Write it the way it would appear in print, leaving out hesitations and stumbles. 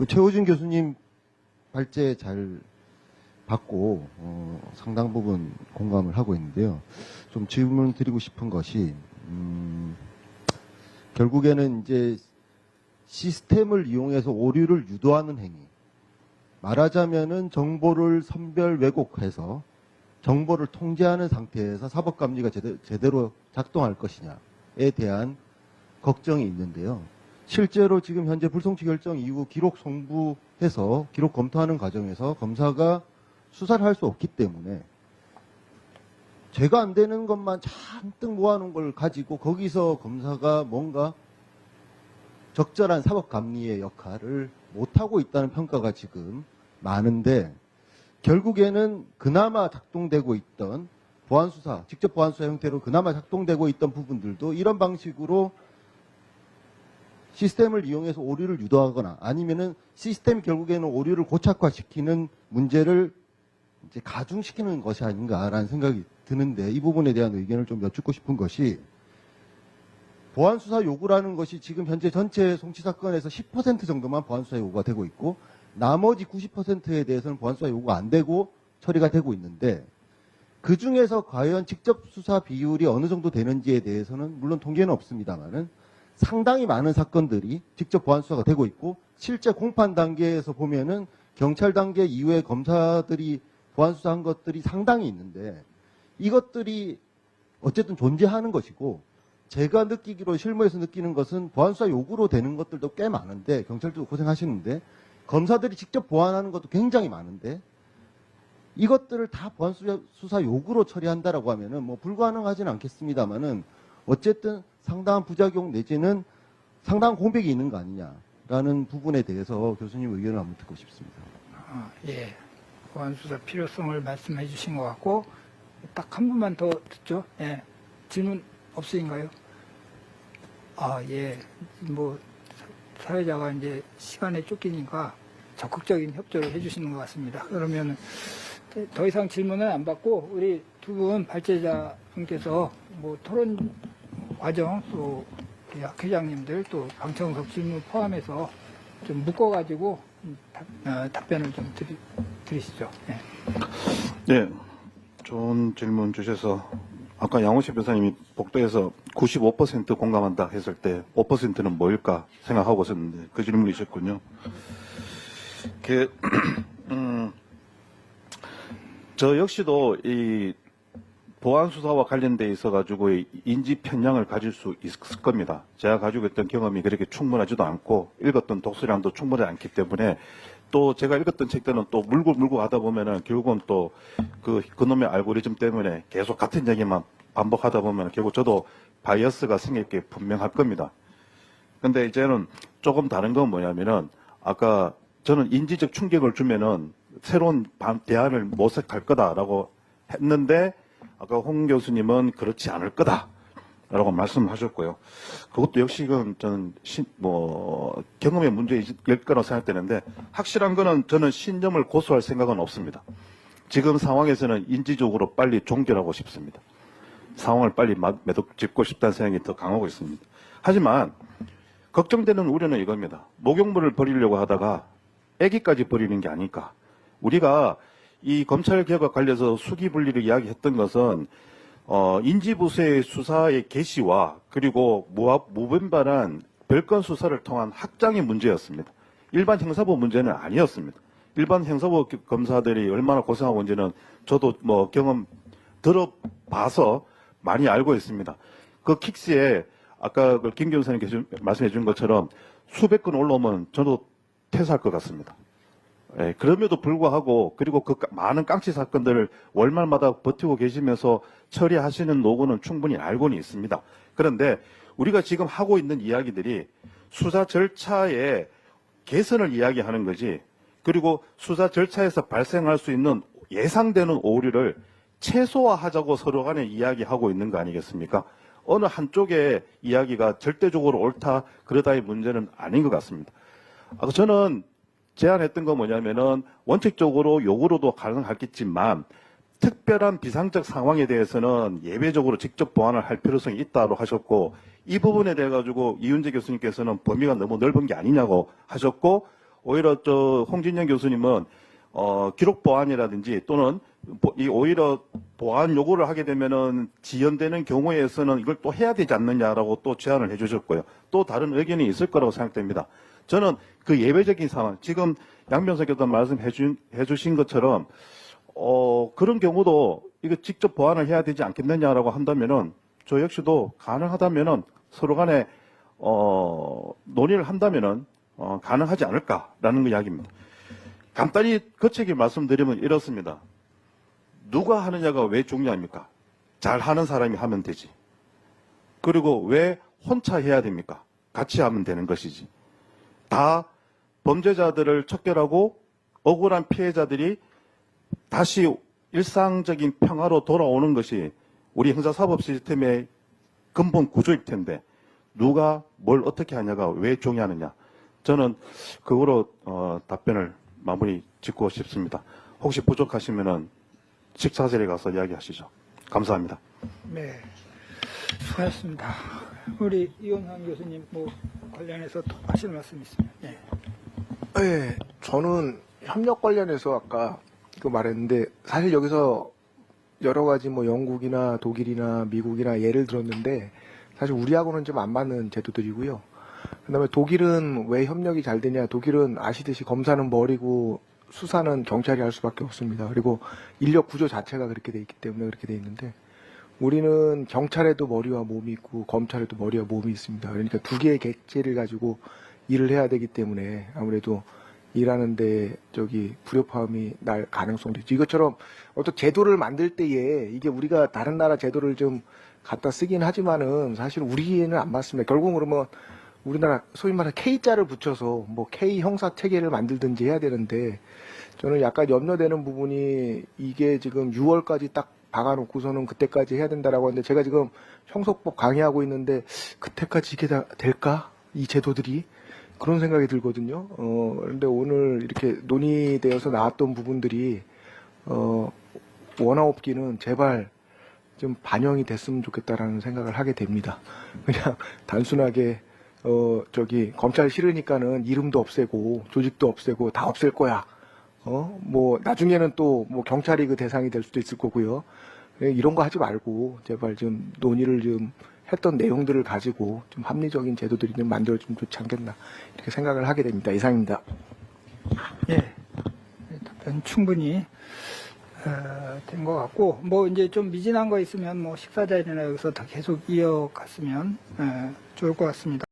최호준 교수님 발제 잘 받고 상당 부분 공감을 하고 있는데요. 좀 질문 드리고 싶은 것이 결국에는 이제 시스템을 이용해서 오류를 유도하는 행위. 말하자면은 정보를 선별 왜곡해서 정보를 통제하는 상태에서 사법감리가 제대로 작동할 것이냐에 대한 걱정이 있는데요. 실제로 지금 현재 불송치 결정 이후 기록 송부해서 기록 검토하는 과정에서 검사가 수사를 할 수 없기 때문에 죄가 안 되는 것만 잔뜩 모아놓은 걸 가지고 거기서 검사가 뭔가 적절한 사법감리의 역할을 못하고 있다는 평가가 지금 많은데, 결국에는 그나마 작동되고 있던 보안수사, 직접 보안수사 형태로 그나마 작동되고 있던 부분들도 이런 방식으로 시스템을 이용해서 오류를 유도하거나 아니면은 시스템이 결국에는 오류를 고착화시키는 문제를 이제 가중시키는 것이 아닌가라는 생각이 드는데, 이 부분에 대한 의견을 좀 여쭙고 싶은 것이, 보안수사 요구라는 것이 지금 현재 전체 송치 사건에서 10% 정도만 보안수사 요구가 되고 있고 나머지 90%에 대해서는 보안수사 요구가 안 되고 처리가 되고 있는데, 그 중에서 과연 직접 수사 비율이 어느 정도 되는지에 대해서는 물론 통계는 없습니다만은 상당히 많은 사건들이 직접 보안수사가 되고 있고, 실제 공판 단계에서 보면은 경찰 단계 이후에 검사들이 보안수사한 것들이 상당히 있는데, 이것들이 어쨌든 존재하는 것이고, 제가 느끼기로 실무에서 느끼는 것은 보안수사 요구로 되는 것들도 꽤 많은데, 경찰도 고생하시는데 검사들이 직접 보안하는 것도 굉장히 많은데, 이것들을 다 보안수사 요구로 처리한다라고 하면은 뭐 불가능하지는 않겠습니다만은 어쨌든 상당한 부작용 내지는 상당한 공백이 있는 거 아니냐라는 부분에 대해서 교수님 의견을 한번 듣고 싶습니다. 예. 보안수사 필요성을 말씀해 주신 것 같고, 딱 한 분만 더 듣죠. 예. 질문 없으신가요? 예. 뭐, 사회자가 이제 시간에 쫓기니까 적극적인 협조를 해 주시는 것 같습니다. 그러면 더 이상 질문은 안 받고, 우리 두 분 발제자분께서 뭐 토론 과정, 또 학회장님들, 또 방청석 질문 포함해서 좀 묶어가지고 답변을 좀 드리시죠. 네. 네, 좋은 질문 주셔서 아까 양호식 변호사님이 복도에서 95% 공감한다 했을 때 5%는 뭐일까 생각하고 있었는데 그 질문이셨군요. 저 역시도 이 보안수사와 관련돼 있어가지고 인지 편향을 가질 수 있을 겁니다. 제가 가지고 있던 경험이 그렇게 충분하지도 않고 읽었던 독서량도 충분하지 않기 때문에, 또 제가 읽었던 책들은 또 물고 하다 보면은 결국은 또 그놈의 알고리즘 때문에 계속 같은 얘기만 반복하다 보면 결국 저도 바이어스가 생길 게 분명할 겁니다. 근데 이제는 조금 다른 건 뭐냐면은, 아까 저는 인지적 충격을 주면은 새로운 대안을 모색할 거다라고 했는데, 아까 홍 교수님은 그렇지 않을 거다라고 말씀하셨고요. 그것도 역시 저는 경험의 문제일 거라고 생각되는데, 확실한 거는 저는 신념을 고수할 생각은 없습니다. 지금 상황에서는 인지적으로 빨리 종결하고 싶습니다. 상황을 빨리 매듭 짓고 싶다는 생각이 더 강하고 있습니다. 하지만 걱정되는 우려는 이겁니다. 목욕물을 버리려고 하다가 애기까지 버리는 게 아닐까. 우리가 이 검찰개혁과 관련해서 수기분리를 이야기했던 것은 인지부서의 수사의 개시와 그리고 무분별한 별건 수사를 통한 확장의 문제였습니다. 일반 형사부 문제는 아니었습니다. 일반 형사부 검사들이 얼마나 고생하고 있는지는 저도 경험 들어봐서 많이 알고 있습니다. 그 킥스에 아까 김 교수님께서 말씀해 준 것처럼 수백 건 올라오면 저도 퇴사할 것 같습니다. 예, 그럼에도 불구하고, 그리고 그 많은 깡치 사건들을 월말마다 버티고 계시면서 처리하시는 노고는 충분히 알고는 있습니다. 그런데 우리가 지금 하고 있는 이야기들이 수사 절차의 개선을 이야기하는 거지, 그리고 수사 절차에서 발생할 수 있는 예상되는 오류를 최소화하자고 서로 간에 이야기하고 있는 거 아니겠습니까? 어느 한쪽의 이야기가 절대적으로 옳다 그러다의 문제는 아닌 것 같습니다. 저는 제안했던 건 뭐냐면은, 원칙적으로 요구로도 가능하겠지만 특별한 비상적 상황에 대해서는 예외적으로 직접 보완을 할 필요성이 있다고 하셨고, 이 부분에 대해 가지고 이윤재 교수님께서는 범위가 너무 넓은 게 아니냐고 하셨고, 오히려 홍진영 교수님은 기록 보안이라든지 또는 오히려 보안 요구를 하게 되면은 지연되는 경우에서는 이걸 또 해야 되지 않느냐라고 또 제안을 해주셨고요. 또 다른 의견이 있을 거라고 생각됩니다. 저는 그 예외적인 상황, 지금 양 변호사께서 말씀해 주신 것처럼 그런 경우도 이거 직접 보완을 해야 되지 않겠느냐라고 한다면은 저 역시도 가능하다면은 서로 간에 논의를 한다면은 가능하지 않을까라는 그 이야기입니다. 간단히 거칠게 말씀드리면 이렇습니다. 누가 하느냐가 왜 중요합니까? 잘 하는 사람이 하면 되지. 그리고 왜 혼자 해야 됩니까? 같이 하면 되는 것이지. 다 범죄자들을 척결하고 억울한 피해자들이 다시 일상적인 평화로 돌아오는 것이 우리 형사사법 시스템의 근본 구조일 텐데 누가 뭘 어떻게 하냐가 왜 중요하느냐. 저는 그거로 답변을 마무리 짓고 싶습니다. 혹시 부족하시면은 식사 자리에 가서 이야기하시죠. 감사합니다. 네, 수고하셨습니다. 우리 이원상 교수님 뭐 관련해서 또 하실 말씀 있으면. 네. 네, 저는 협력 관련해서 아까 그 말했는데 사실 여기서 여러 가지 뭐 영국이나 독일이나 미국이나 예를 들었는데 사실 우리하고는 좀 안 맞는 제도들이고요. 그다음에 독일은 왜 협력이 잘 되냐? 독일은 아시듯이 검사는 머리고 수사는 경찰이 할 수밖에 없습니다. 그리고 인력 구조 자체가 그렇게 돼 있기 때문에 그렇게 돼 있는데 우리는 경찰에도 머리와 몸이 있고 검찰에도 머리와 몸이 있습니다. 그러니까 두 개의 객체를 가지고 일을 해야 되기 때문에 아무래도 일하는데 불협화음이 날 가능성도 있죠. 이것처럼 어떤 제도를 만들 때에 이게 우리가 다른 나라 제도를 좀 갖다 쓰긴 하지만은 사실 우리에는 안 맞습니다. 결국 그러면 우리나라 소위 말해 K자를 붙여서 뭐 K 형사 체계를 만들든지 해야 되는데 저는 약간 염려되는 부분이 이게 지금 6월까지 딱 박아놓고서는 그때까지 해야 된다라고 하는데 제가 지금 형사법 강의하고 있는데 그때까지 이게 다 될까? 이 제도들이? 그런 생각이 들거든요. 그런데 오늘 이렇게 논의되어서 나왔던 부분들이, 원화업기는 제발 좀 반영이 됐으면 좋겠다라는 생각을 하게 됩니다. 그냥 단순하게, 검찰 싫으니까는 이름도 없애고, 조직도 없애고, 다 없앨 거야. 뭐, 나중에는 또, 뭐, 경찰이 그 대상이 될 수도 있을 거고요. 이런 거 하지 말고, 제발 좀 논의를 좀 했던 내용들을 가지고 좀 합리적인 제도들이 좀 만들어주면 좋지 않겠나 이렇게 생각을 하게 됩니다. 이상입니다. 예, 답변 충분히 된 것 같고 뭐 이제 좀 미진한 거 있으면 뭐 식사 자리나 여기서 다 계속 이어갔으면 좋을 것 같습니다.